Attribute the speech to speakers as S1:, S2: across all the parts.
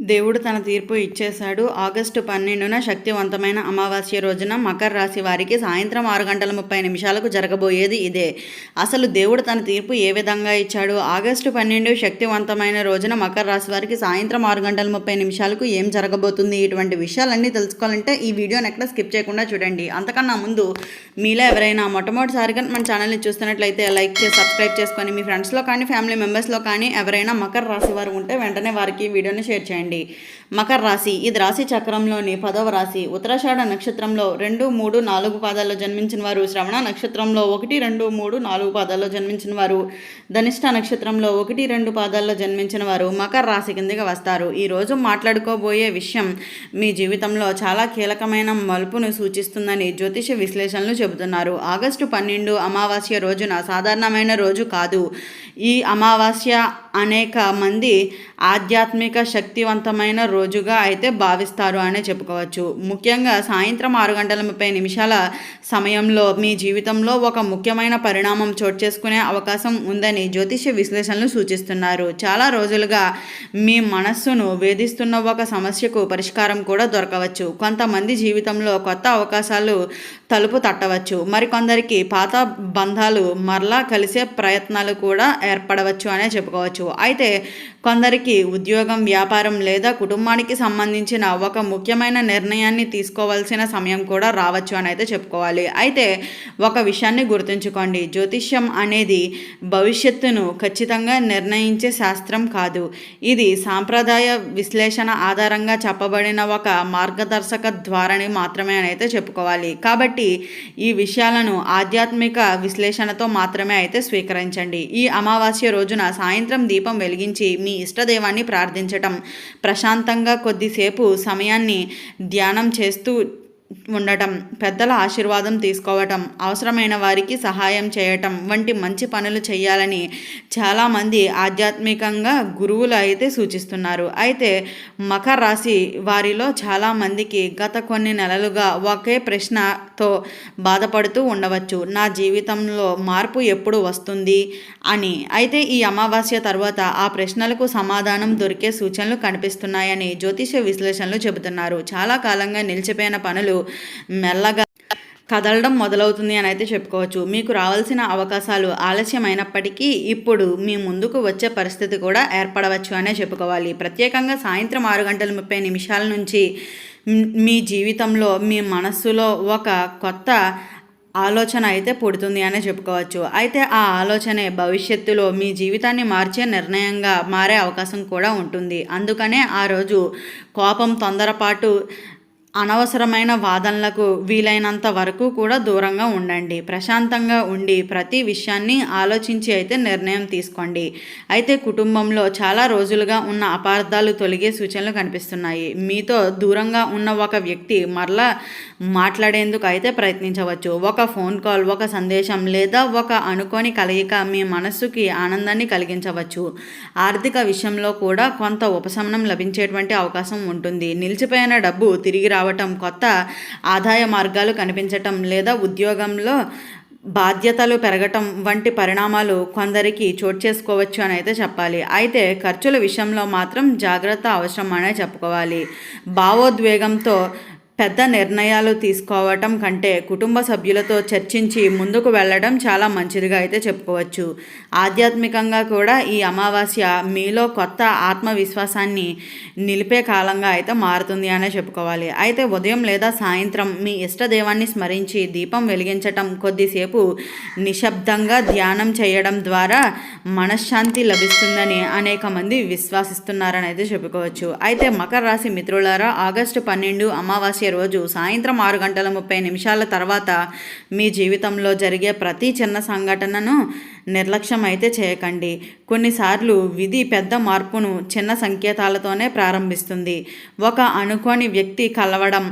S1: దేవుడు తన తీర్పు ఇచ్చేశాడు. ఆగస్టు 12న శక్తివంతమైన అమావాస్య రోజున మకర రాశి వారికి సాయంత్రం 6:30 జరగబోయేది ఇదే. అసలు దేవుడు తన తీర్పు ఏ విధంగా ఇచ్చాడు? ఆగస్టు 12 శక్తివంతమైన రోజున మకర రాశి వారికి సాయంత్రం 6:30 ఏం జరగబోతుంది? ఇటువంటి విషయాలన్నీ తెలుసుకోవాలంటే ఈ వీడియోని ఎక్కడ స్కిప్ చేయకుండా చూడండి. అంతకన్నా ముందు మీలో ఎవరైనా మొట్టమొదటిసారిగా మన ఛానల్ని చూస్తున్నట్లయితే లైక్ చేసి సబ్స్క్రైబ్ చేసుకొని మీ ఫ్రెండ్స్లో కానీ ఫ్యామిలీ మెంబర్స్లో కానీ ఎవరైనా మకర రాశి వారు ఉంటే వెంటనే వారికి వీడియోని షేర్ చేయండి. మకర రాశి ఇది రాశి చక్రంలోని 10వ రాశి. ఉత్తరాషాఢ నక్షత్రంలో 2, 3, 4 పాదాల్లో జన్మించిన వారు, శ్రవణ నక్షత్రంలో 1, 2, 3, 4 పాదాల్లో జన్మించిన వారు, ధనిష్ట నక్షత్రంలో 1, 2 పాదాల్లో జన్మించిన వారు మకర రాశి కిందకి వస్తారు. ఈరోజు మాట్లాడుకోబోయే విషయం మీ జీవితంలో చాలా కీలకమైన మలుపును సూచిస్తుందని జ్యోతిష విశ్లేషణలు చెబుతున్నారు. ఆగస్టు 12 అమావాస్య రోజున సాధారణమైన రోజు కాదు. ఈ అమావాస్య అనేక మంది ఆధ్యాత్మిక శక్తివంతమైన రోజుగా అయితే భావిస్తారు అనే చెప్పుకోవచ్చు. ముఖ్యంగా సాయంత్రం 6:30 సమయంలో మీ జీవితంలో ఒక ముఖ్యమైన పరిణామం చోటు చేసుకునే అవకాశం ఉందని జ్యోతిష విశ్లేషణలు సూచిస్తున్నారు. చాలా రోజులుగా మీ మనస్సును వేధిస్తున్న ఒక సమస్యకు పరిష్కారం కూడా దొరకవచ్చు. కొంతమంది జీవితంలో కొత్త అవకాశాలు తలుపు తట్టవచ్చు. మరికొందరికి పాత బంధాలు మరలా కలిసే ప్రయత్నాలు కూడా ఏర్పడవచ్చు అనే చెప్పుకోవచ్చు. అయితే కొందరికి ఉద్యోగం, వ్యాపారం లేదా కుటుంబానికి సంబంధించిన ఒక ముఖ్యమైన నిర్ణయాన్ని తీసుకోవాల్సిన సమయం కూడా రావచ్చు అని అయితే చెప్పుకోవాలి. అయితే ఒక విషయాన్ని గుర్తుంచుకోండి, జ్యోతిష్యం అనేది భవిష్యత్తును ఖచ్చితంగా నిర్ణయించే శాస్త్రం కాదు. ఇది సాంప్రదాయ విశ్లేషణ ఆధారంగా చెప్పబడిన ఒక మార్గదర్శక ధోరణి మాత్రమే అని అయితే చెప్పుకోవాలి. కాబట్టి ఈ విషయాలను ఆధ్యాత్మిక విశ్లేషణతో మాత్రమే అయితే స్వీకరించండి. ఈ అమావాస్య రోజున సాయంత్రం దీపం వెలిగించి మీ ఇష్టదైవాన్ని ప్రార్థించటం, ప్రశాంతంగా కొద్దిసేపు సమయాన్ని ధ్యానం చేస్తూ ఉండటం, పెద్దల ఆశీర్వాదం తీసుకోవటం, అవసరమైన వారికి సహాయం చేయటం వంటి మంచి పనులు చేయాలని చాలామంది ఆధ్యాత్మికంగా గురువులు అయితే సూచిస్తున్నారు. అయితే మకర రాశి వారిలో చాలామందికి గత కొన్ని నెలలుగా ఒకే ప్రశ్నతో బాధపడుతూ ఉండవచ్చు, నా జీవితంలో మార్పు ఎప్పుడు వస్తుంది అని. అయితే ఈ అమావాస్య తర్వాత ఆ ప్రశ్నలకు సమాధానం దొరికే సూచనలు కనిపిస్తున్నాయని జ్యోతిష విశ్లేషణలు చెబుతున్నారు. చాలా కాలంగా నిలిచిపోయిన పనులు మెల్లగా కదలడం మొదలవుతుంది అని అయితే చెప్పుకోవచ్చు. మీకు రావాల్సిన అవకాశాలు ఆలస్యమైనప్పటికీ ఇప్పుడు మీ ముందుకు వచ్చే పరిస్థితి కూడా ఏర్పడవచ్చు అనే చెప్పుకోవాలి. ప్రత్యేకంగా సాయంత్రం 6:30 నుంచి మీ జీవితంలో మీ మనస్సులో ఒక కొత్త ఆలోచన అయితే పుడుతుంది అనే చెప్పుకోవచ్చు. అయితే ఆ ఆలోచనే భవిష్యత్తులో మీ జీవితాన్ని మార్చే నిర్ణయంగా మారే అవకాశం కూడా ఉంటుంది. అందుకనే ఆ రోజు కోపం, తొందరపాటు, అనవసరమైన వాదనలకు వీలైనంత వరకు కూడా దూరంగా ఉండండి. ప్రశాంతంగా ఉండి ప్రతి విషయాన్ని ఆలోచించి అయితే నిర్ణయం తీసుకోండి. అయితే కుటుంబంలో చాలా రోజులుగా ఉన్న అపార్థాలు తొలగే సూచనలు కనిపిస్తున్నాయి. మీతో దూరంగా ఉన్న ఒక వ్యక్తి మరలా మాట్లాడేందుకు అయితే ప్రయత్నించవచ్చు. ఒక ఫోన్ కాల్, ఒక సందేశం లేదా ఒక అనుకోని కలయిక మీ మనస్సుకి ఆనందాన్ని కలిగించవచ్చు. ఆర్థిక విషయంలో కూడా కొంత ఉపశమనం లభించేటువంటి అవకాశం ఉంటుంది. నిలిచిపోయిన డబ్బు తిరిగి రావటం, కొత్త ఆదాయ మార్గాలు కనిపించటం లేదా ఉద్యోగంలో బాధ్యతలు పెరగటం వంటి పరిణామాలు కొందరికి చోటు చేసుకోవచ్చు అని అయితే చెప్పాలి. అయితే ఖర్చుల విషయంలో మాత్రం జాగ్రత్త అవసరం అనే చెప్పుకోవాలి. భావోద్వేగంతో పెద్ద నిర్ణయాలు తీసుకోవటం కంటే కుటుంబ సభ్యులతో చర్చించి ముందుకు వెళ్ళడం చాలా మంచిదిగా అయితే చెప్పుకోవచ్చు. ఆధ్యాత్మికంగా కూడా ఈ అమావాస్య మీలో కొత్త ఆత్మవిశ్వాసాన్ని నిలిపే కాలంగా అయితే మారుతుంది అనే చెప్పుకోవాలి. అయితే ఉదయం లేదా సాయంత్రం మీ ఇష్టదైవాన్ని స్మరించి దీపం వెలిగించటం, కొద్దిసేపు నిశ్శబ్దంగా ధ్యానం చేయడం ద్వారా మనశ్శాంతి లభిస్తుందని అనేక మంది విశ్వసిస్తున్నారని అయితే చెప్పుకోవచ్చు. అయితే మకర రాశి మిత్రులారా, ఆగస్టు 12 అమావాస్య రోజు సాయంత్రం 6:30 తర్వాత మీ జీవితంలో జరిగే ప్రతి చిన్న సంఘటనను నిర్లక్ష్యం అయితే చేయకండి. కొన్నిసార్లు విధి పెద్ద మార్పును చిన్న సంకేతాలతోనే ప్రారంభిస్తుంది. ఒక అనుకోని వ్యక్తి కలవడం,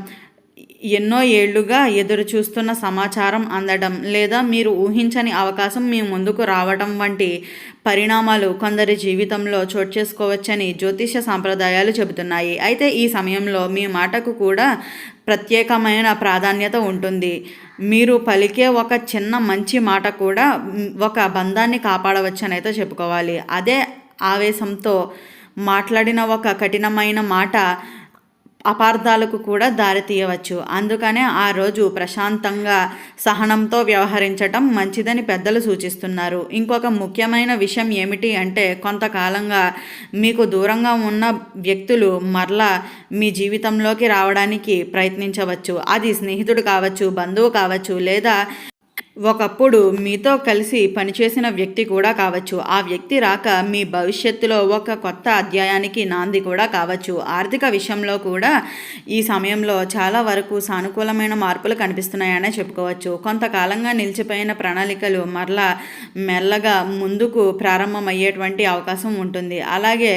S1: ఎన్నో ఏళ్లుగా ఎదురు చూస్తున్న సమాచారం అందడం లేదా మీరు ఊహించని అవకాశం మీ ముందుకు రావడం వంటి పరిణామాలు కొందరి జీవితంలో చోటు చేసుకోవచ్చని జ్యోతిష సాంప్రదాయాలు చెబుతున్నాయి. అయితే ఈ సమయంలో మీ మాటకు కూడా ప్రత్యేకమైన ప్రాధాన్యత ఉంటుంది. మీరు పలికే ఒక చిన్న మంచి మాట కూడా ఒక బంధాన్ని కాపాడవచ్చు అని అయితే చెప్పుకోవాలి. అదే ఆవేశంతో మాట్లాడిన ఒక కఠినమైన మాట అపార్థాలకు కూడా దారితీయవచ్చు. అందుకనే ఆ రోజు ప్రశాంతంగా సహనంతో వ్యవహరించటం మంచిదని పెద్దలు సూచిస్తున్నారు. ఇంకొక ముఖ్యమైన విషయం ఏమిటి అంటే, కొంతకాలంగా మీకు దూరంగా ఉన్న వ్యక్తులు మరలా మీ జీవితంలోకి రావడానికి ప్రయత్నించవచ్చు. అది స్నేహితుడు కావచ్చు, బంధువు కావచ్చు, లేదా ఒకప్పుడు మీతో కలిసి పనిచేసిన వ్యక్తి కూడా కావచ్చు. ఆ వ్యక్తి రాక మీ భవిష్యత్తులో ఒక కొత్త అధ్యాయానికి నాంది కూడా కావచ్చు. ఆర్థిక విషయంలో కూడా ఈ సమయంలో చాలా వరకు సానుకూలమైన మార్పులు కనిపిస్తున్నాయనే చెప్పుకోవచ్చు. కొంతకాలంగా నిలిచిపోయిన ప్రణాళికలు మరలా మెల్లగా ముందుకు ప్రారంభమయ్యేటువంటి అవకాశం ఉంటుంది. అలాగే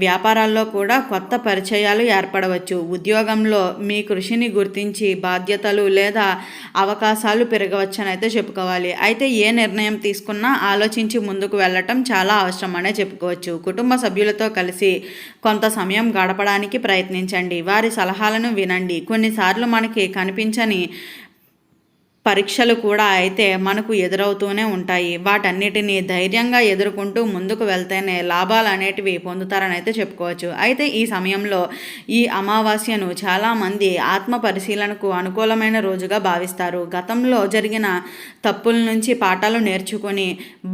S1: వ్యాపారాల్లో కూడా కొత్త పరిచయాలు ఏర్పడవచ్చు. ఉద్యోగంలో మీ కృషిని గుర్తించి బాధ్యతలు లేదా అవకాశాలు పెరగవచ్చని అయితే చెప్పుకోవాలి. అయితే ఏ నిర్ణయం తీసుకున్నా ఆలోచించి ముందుకు వెళ్ళటం చాలా అవసరం అనే చెప్పుకోవచ్చు. కుటుంబ సభ్యులతో కలిసి కొంత సమయం గడపడానికి ప్రయత్నించండి. వారి సలహాలను వినండి. కొన్నిసార్లు మనకి కనిపించని పరీక్షలు కూడా అయితే మనకు ఎదురవుతూనే ఉంటాయి. వాటన్నిటినీ ధైర్యంగా ఎదుర్కొంటూ ముందుకు వెళ్తేనే లాభాలు అనేటివి పొందుతారని అయితే చెప్పుకోవచ్చు. అయితే ఈ సమయంలో ఈ అమావాస్యను చాలామంది ఆత్మ పరిశీలనకు అనుకూలమైన రోజుగా భావిస్తారు. గతంలో జరిగిన తప్పుల నుంచి పాఠాలు నేర్చుకొని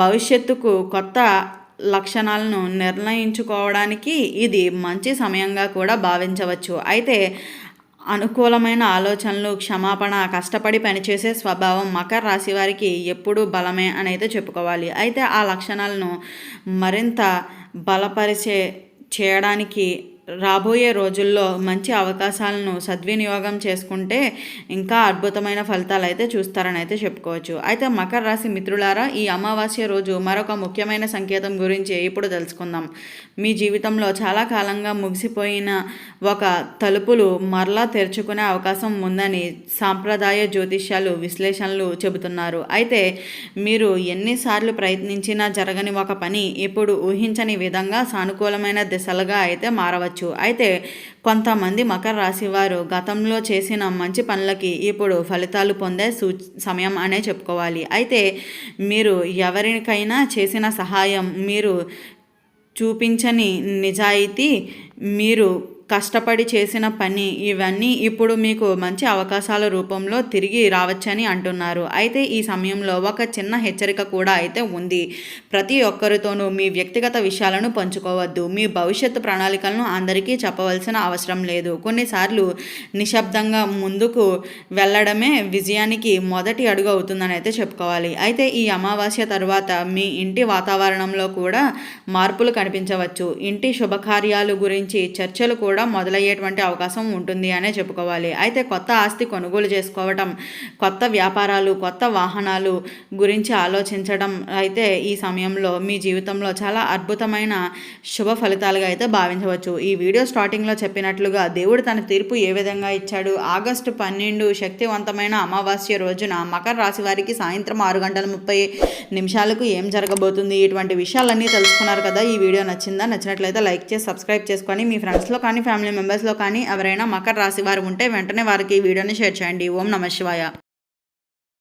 S1: భవిష్యత్తుకు కొత్త లక్షణాలను నిర్ణయించుకోవడానికి ఇది మంచి సమయంగా కూడా భావించవచ్చు. అయితే అనుకూలమైన ఆలోచనలు, క్షమాపణ, కష్టపడి పనిచేసే స్వభావం మకర రాశి వారికి ఎప్పుడూ బలమే అని అయితే చెప్పుకోవాలి. అయితే ఆ లక్షణాలను మరింత చేయడానికి రాబోయే రోజుల్లో మంచి అవకాశాలను సద్వినియోగం చేసుకుంటే ఇంకా అద్భుతమైన ఫలితాలు అయితే చూస్తారని అయితే చెప్పుకోవచ్చు. అయితే మకర రాశి మిత్రులారా, ఈ అమావాస్య రోజు మరొక ముఖ్యమైన సంకేతం గురించి ఇప్పుడు తెలుసుకుందాం. మీ జీవితంలో చాలా కాలంగా ముగిసిపోయిన ఒక తలుపులు మరలా తెరుచుకునే అవకాశం ఉందని సాంప్రదాయ జ్యోతిష్యాలు విశ్లేషణలు చెబుతున్నారు. అయితే మీరు ఎన్నిసార్లు ప్రయత్నించినా జరగని ఒక పని ఇప్పుడు ఊహించని విధంగా సానుకూలమైన దిశలుగా అయితే మారవచ్చు. అయితే కొంతమంది మకర రాశి వారు గతంలో చేసిన మంచి పనులకి ఇప్పుడు ఫలితాలు పొందే సమయం అనే చెప్పుకోవాలి. అయితే మీరు ఎవరికైనా చేసిన సహాయం, మీరు చూపించని నిజాయితీ, మీరు కష్టపడి చేసిన పని, ఇవన్నీ ఇప్పుడు మీకు మంచి అవకాశాల రూపంలో తిరిగి రావచ్చని అంటున్నారు. అయితే ఈ సమయంలో ఒక చిన్న హెచ్చరిక కూడా అయితే ఉంది. ప్రతి ఒక్కరితోనూ మీ వ్యక్తిగత విషయాలను పంచుకోవద్దు. మీ భవిష్యత్తు ప్రణాళికలను అందరికీ చెప్పవలసిన అవసరం లేదు. కొన్నిసార్లు నిశ్శబ్దంగా ముందుకు వెళ్ళడమే విజయానికి మొదటి అడుగు అవుతుందని అయితే చెప్పుకోవాలి. అయితే ఈ అమావాస్య తర్వాత మీ ఇంటి వాతావరణంలో కూడా మార్పులు కనిపించవచ్చు. ఇంటి శుభకార్యాలు గురించి చర్చలు కూడా మొదలయ్యేటువంటి అవకాశం ఉంటుంది అనే చెప్పుకోవాలి. అయితే కొత్త ఆస్తి కొనుగోలు చేసుకోవటం, కొత్త వ్యాపారాలు, కొత్త వాహనాలు గురించి ఆలోచించడం అయితే ఈ సమయంలో మీ జీవితంలో చాలా అద్భుతమైన శుభ ఫలితాలుగా అయితే భావించవచ్చు. ఈ వీడియో స్టార్టింగ్లో చెప్పినట్లుగా దేవుడు తన తీర్పు ఏ విధంగా ఇచ్చాడు, ఆగస్టు 12 శక్తివంతమైన అమావాస్య రోజున మకర రాశి వారికి సాయంత్రం 6:30 ఏం జరగబోతుంది, ఇటువంటి విషయాలన్నీ తెలుసుకున్నారు కదా. ఈ వీడియో నచ్చిందా? నచ్చినట్లయితే లైక్ చేసి సబ్స్క్రైబ్ చేసుకొని మీ ఫ్రెండ్స్లో కానీ ఫ్యామిలీ మెంబర్స్లో కానీ ఎవరైనా మకర రాశి వారు ఉంటే వెంటనే వారికి ఈ వీడియోని షేర్ చేయండి. ఓం నమః శివాయ.